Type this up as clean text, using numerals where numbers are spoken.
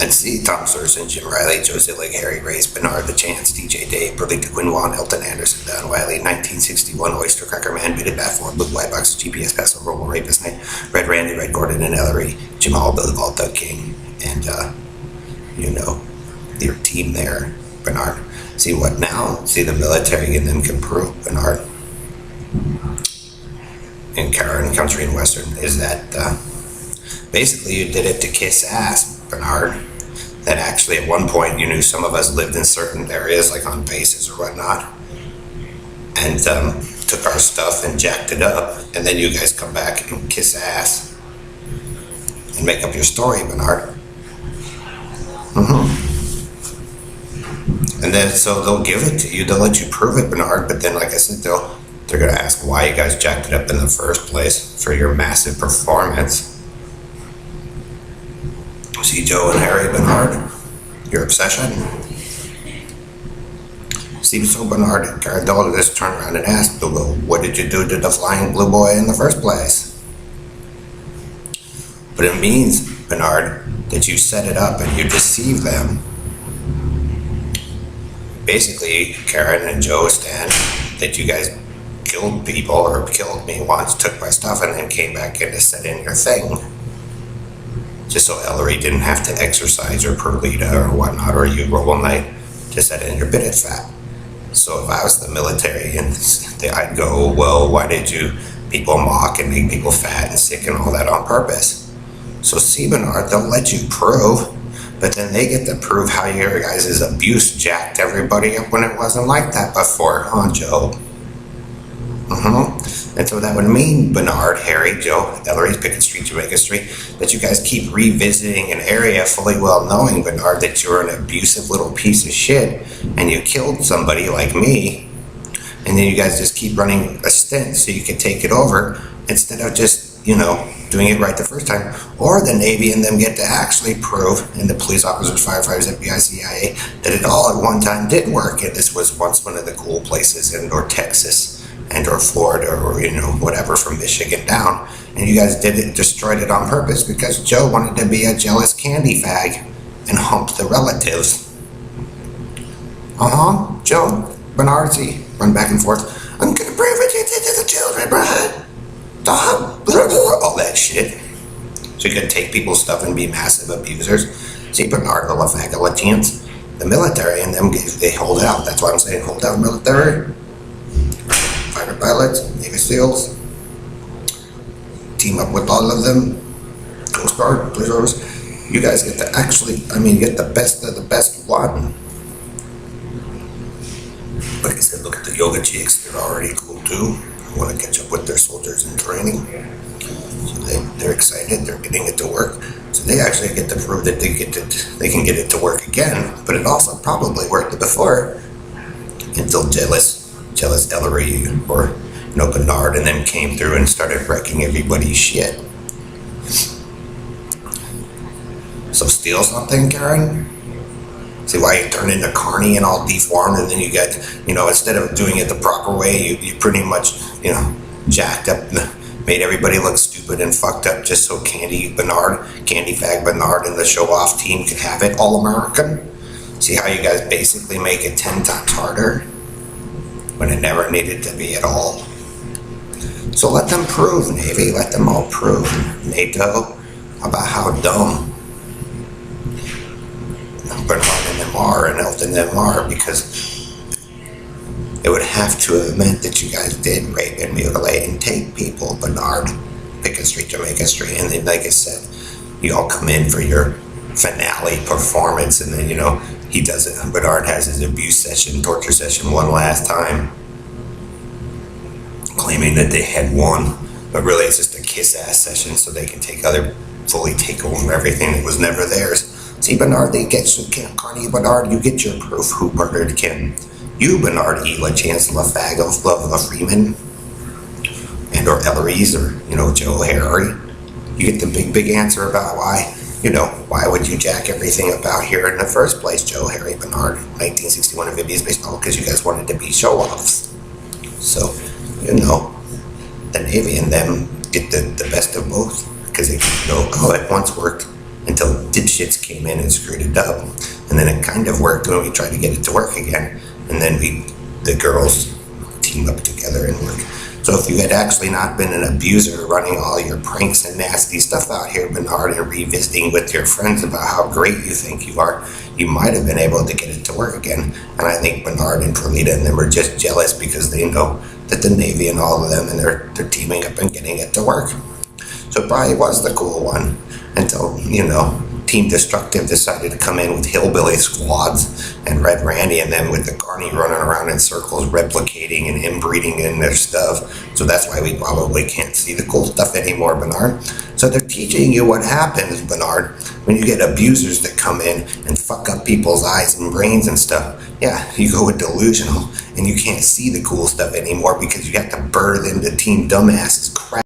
And see Tom Sorensen, Jim Riley, Joe Zillig, Harry Race, Bernard the Chance, DJ Day, Burley DeQuinwan, Elton Anderson, Don Wiley, 1961, Oyster Cracker Man, Beat It Bat 4, Blue White Box, GPS Paso, Robo Rapist Night, Red Randy, Red Gordon and Ellery, Jamal, Billy Ball, Doug King, and, your team there, Bernard. See what now? See the military and then can prove, Bernard. And Karen, Country and Western, is that basically you did it to kiss ass, Bernard. That actually at one point you knew some of us lived in certain areas, like on bases or whatnot, and took our stuff and jacked it up, and then you guys come back and kiss ass and make up your story, Bernard. And then so they'll give it to you, they'll let you prove it, Bernard, but then like I said, they're gonna ask why you guys jacked it up in the first place for your massive performance. See Joe and Harry, Bernard, your obsession. See, so Bernard, they'll just turn around and ask, well, what did you do to the Flying Blue Boy in the first place? But it means, Bernard, that you set it up and you deceive them. Basically, Karen and Joe stand that you guys killed people or killed me once, took my stuff, and then came back in to set in your thing. Just so Ellery didn't have to exercise or Perlita or whatnot, or you Robo Knight to set in your bit fat. So if I was the military, and I'd go, well, why did you people mock and make people fat and sick and all that on purpose? So see, Bernard, they'll let you prove, but then they get to prove how your guys' abuse jacked everybody up when it wasn't like that before, huh, Joe? And so that would mean, Bernard, Harry, Joe, Ellery, Pickett Street, Jamaica Street, that you guys keep revisiting an area fully well knowing, Bernard, that you're an abusive little piece of shit and you killed somebody like me, and then you guys just keep running a stint so you can take it over instead of just, doing it right the first time. Or the Navy and them get to actually prove, and the police officers, firefighters, FBI, CIA, that it all at one time did work, and this was once one of the cool places or Texas and or Florida or whatever from Michigan down, and you guys destroyed it on purpose because Joe wanted to be a jealous candy fag and hump the relatives. Joe, Bernard, see, run back and forth. I'm gonna prove it to the children, Brad. All that shit. So you can take people's stuff and be massive abusers. See, Bernard, the LaFagalatians, the military, and them, they hold out. That's why I'm saying hold out, military. Fighter pilots, Navy SEALs, team up with all of them, Coast Guard, police officers. You guys get to get the best of the best one. Like I said, look at the yoga chicks, they're already cool too. I want to catch up with their soldiers in training. So they're excited, they're getting it to work. So they actually get to prove that they can get it to work again, but it also probably worked before until jealous Ellery or Bernard and then came through and started wrecking everybody's shit. So steal something, Karen? See why you turn into Carney and all deformed, and then you get, instead of doing it the proper way, you pretty much, jacked up, made everybody look stupid and fucked up just so Candy Fag Bernard and the show-off team could have it all American. See how you guys basically make it 10 times harder when it never needed to be at all. So let them prove, Navy, let them all prove, NATO, about how dumb Bernard and them are and Elton and them are, because it would have to have meant that you guys did rape and mutilate and take people, Bernard, Pickett Street, Jamaica Street, and then, like I said, you all come in for your finale performance, and then, he does it. Bernard has his abuse session, torture session one last time, claiming that they had won, but really it's just a kiss-ass session so they can fully take over everything that was never theirs. See, Bernard, Carney, Bernard, you get your proof who murdered Kim. You, Bernard E. Chancellor Fag of Freeman, and or Ellery's, or, Joe Harry. You get the big answer about why. Why would you jack everything up out here in the first place, Joe, Harry, Bernard, 1961 amphibious baseball, because you guys wanted to be show-offs. So, the Navy and them get the best of both, because they go, it once worked, until dipshits came in and screwed it up. And then it kind of worked when we tried to get it to work again. And then the girls team up together and work. So if you had actually not been an abuser running all your pranks and nasty stuff out here, Bernard, and revisiting with your friends about how great you think you are, you might have been able to get it to work again. And I think Bernard and Perlita and them are just jealous because they know that the Navy and all of them, and they're teaming up and getting it to work. So it probably was the cool one until, Team Destructive decided to come in with hillbilly squads and Red Randy and them with the Carney running around in circles replicating and inbreeding in their stuff. So that's why we probably can't see the cool stuff anymore, Bernard. So they're teaching you what happens, Bernard, when you get abusers that come in and fuck up people's eyes and brains and stuff. Yeah, you go with delusional and you can't see the cool stuff anymore because you got to birth into Team Dumbass's crap.